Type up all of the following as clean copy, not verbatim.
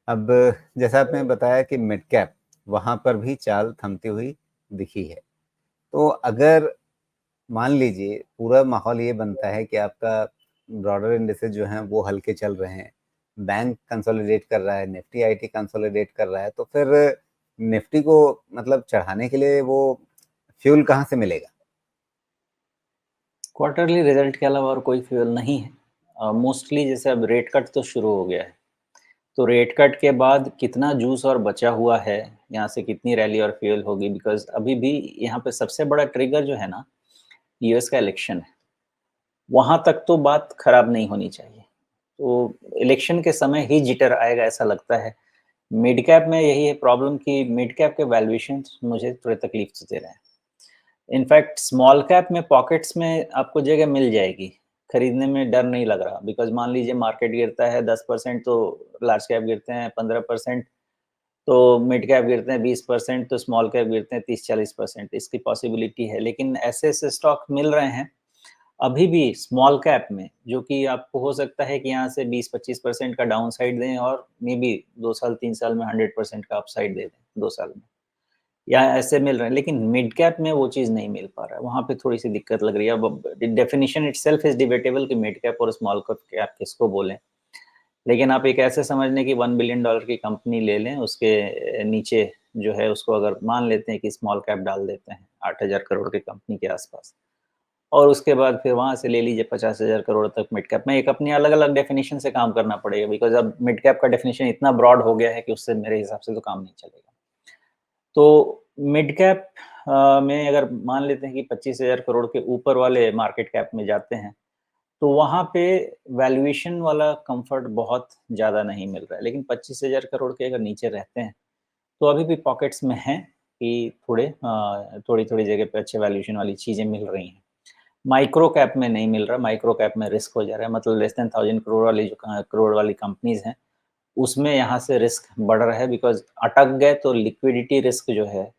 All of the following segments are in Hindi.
अब जैसा आपने बताया कि मिड कैप वहां पर भी चाल थमती हुई दिखी है, तो अगर मान लीजिए पूरा माहौल ये बनता है कि आपका ब्रॉडर इंडेक्सेस जो हैं वो हल्के चल रहे हैं, बैंक कंसोलिडेट कर रहा है, निफ्टी आईटी कंसोलिडेट कर रहा है, तो फिर निफ्टी को मतलब चढ़ाने के लिए वो फ्यूल कहाँ से मिलेगा? क्वार्टरली रिजल्ट के अलावा और कोई फ्यूल नहीं है। मोस्टली जैसे अब रेट कट तो शुरू हो गया है, तो रेट कट के बाद कितना जूस और बचा हुआ है, यहाँ से कितनी रैली और फ्यूल होगी, बिकॉज अभी भी यहाँ पे सबसे बड़ा ट्रिगर जो है ना, यूएस का इलेक्शन है। वहाँ तक तो बात खराब नहीं होनी चाहिए, तो इलेक्शन के समय ही जिटर आएगा ऐसा लगता है। मिड कैप में यही है प्रॉब्लम कि मिड कैप के वैल्यूएशन मुझे थोड़े तकलीफ से दे रहे हैं। इनफैक्ट स्मॉल कैप में पॉकेट्स में आपको जगह मिल जाएगी, खरीदने में डर नहीं लग रहा, बिकॉज मान लीजिए मार्केट गिरता है 10%, तो लार्ज कैप गिरते हैं 15%, तो मिड कैप गिरते हैं 20%, तो स्मॉल कैप गिरते हैं 30-40%। इसकी पॉसिबिलिटी है, लेकिन ऐसे ऐसे स्टॉक मिल रहे हैं अभी भी स्मॉल कैप में, जो कि आपको हो सकता है कि यहाँ से 20-25% का डाउन साइड दें और मे बी 2 साल 3 साल में 100% का अपसाइड दे दें 2 साल में, या ऐसे मिल रहे हैं। लेकिन मिड कैप में वो चीज़ नहीं मिल पा रहा है, वहाँ पे थोड़ी-सी दिक्कत लग रही है। अब डेफिनिशन इटसेल्फ इज़ डिबेटेबल कि मिड कैप और स्मॉल कैप किसको बोलें। लेकिन आप एक ऐसे समझ लें कि $1 बिलियन की कंपनी ले लें, उसके नीचे जो है उसको अगर मान लेते हैं कि स्मॉल कैप डाल देते हैं 8,000 करोड़ की कंपनी के आसपास, और उसके बाद फिर वहाँ से ले लीजिए 50,000 करोड़ तक मिड कैप में। एक अपनी अलग-अलग डेफिनिशन से काम करना पड़ेगा, बिकॉज़ अब मिड कैप का डेफिनिशन इतना ब्रॉड हो गया है कि उससे मेरे हिसाब से तो काम नहीं चलेगा। तो मिड कैप में अगर मान लेते हैं कि 25,000 करोड़ के ऊपर वाले मार्केट कैप में जाते हैं, तो वहाँ पे वैल्यूएशन वाला कंफर्ट बहुत ज़्यादा नहीं मिल रहा है। लेकिन 25,000 करोड़ के अगर नीचे रहते हैं, तो अभी भी पॉकेट्स में हैं कि थोड़ी-थोड़ी जगह पे अच्छे वैल्यूएशन वाली चीज़ें मिल रही हैं। माइक्रो कैप में नहीं मिल रहा, माइक्रो कैप में रिस्क हो जा रहा है, मतलब लेस देन 1000 करोड़ वाली जो करोड़ वाली कंपनीज़ हैं, उसमें यहाँ से रिस्क बढ़ रहा है, बिकॉज़ अटक गए तो लिक्विडिटी रिस्क जो है,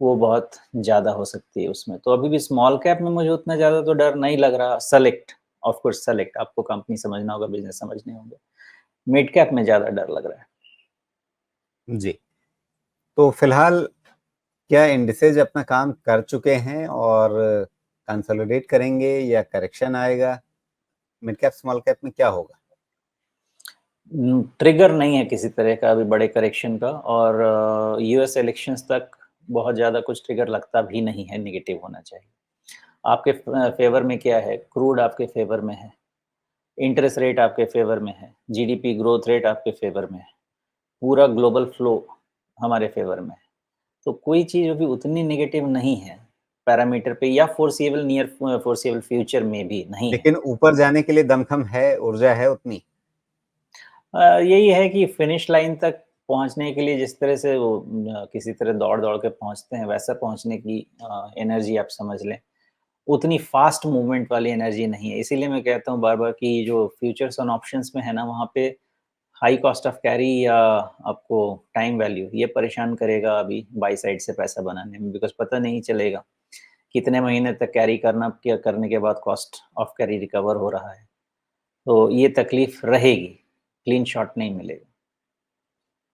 वो बहुत ज़्यादा हो सकती है उसमें। तो अभी भी स्मॉल कैप में मुझे उतना ज़्यादा तो डर नहीं लग रहा, सेलेक्ट, ऑफ कोर्स सेलेक्ट, आपको कंपनी समझना होगा, बिज़नेस समझने होंगे। मिड कैप में ज़्यादा डर लग रहा है। जी, तो फिलहाल क्या इंडिसेज अपना काम कर चुके हैं और कंसोलिडेट करेंगे या करेक्शन आएगा? मिड कैप स्मॉल कैप में क्या होगा? ट्रिगर नहीं है किसी तरह का अभी बड़े करेक्शन का, और यूएस इलेक्शंस तक बहुत ज़्यादा कुछ ट्रिगर लगता भी नहीं है, नेगेटिव होना चाहिए। आपके फेवर में क्या है? क्रूड आपके फेवर में है, इंटरेस्ट रेट आपके फेवर में है, जीडीपी ग्रोथ रेट आपके फेवर में है, पूरा ग्लोबल फ्लो हमारे फेवर में है। तो कोई चीज़ अभी उतनी नेगेटिव नहीं है पैरामीटर पे, या फोर्सिएबल नियर फोर्सिएबल फ्यूचर में भी नहीं है। लेकिन ऊपर जाने के लिए दमखम है, ऊर्जा है उतनी? यही है कि फिनिश लाइन तक पहुंचने के लिए जिस तरह से वो किसी तरह दौड़-दौड़ के पहुंचते हैं, वैसा पहुंचने की एनर्जी आप समझ लें। उतनी फास्ट मूवमेंट वाली एनर्जी नहीं है। इसीलिए मैं कहता हूँ बार-बार कि जो फ्यूचर्स ऑन ऑप्शंस में है ना, वहाँ पे हाई कॉस्ट ऑफ कैरी या आपको टाइम वैल्यू ये परेशान करेगा अभी बाई साइड से पैसा बनाने में, बिकॉज़ पता नहीं चलेगा कितने महीने तक कैरी करने के बाद कॉस्ट ऑफ कैरी रिकवर हो रहा है। तो ये तकलीफ रहेगी, क्लीन शॉट नहीं मिलेगा।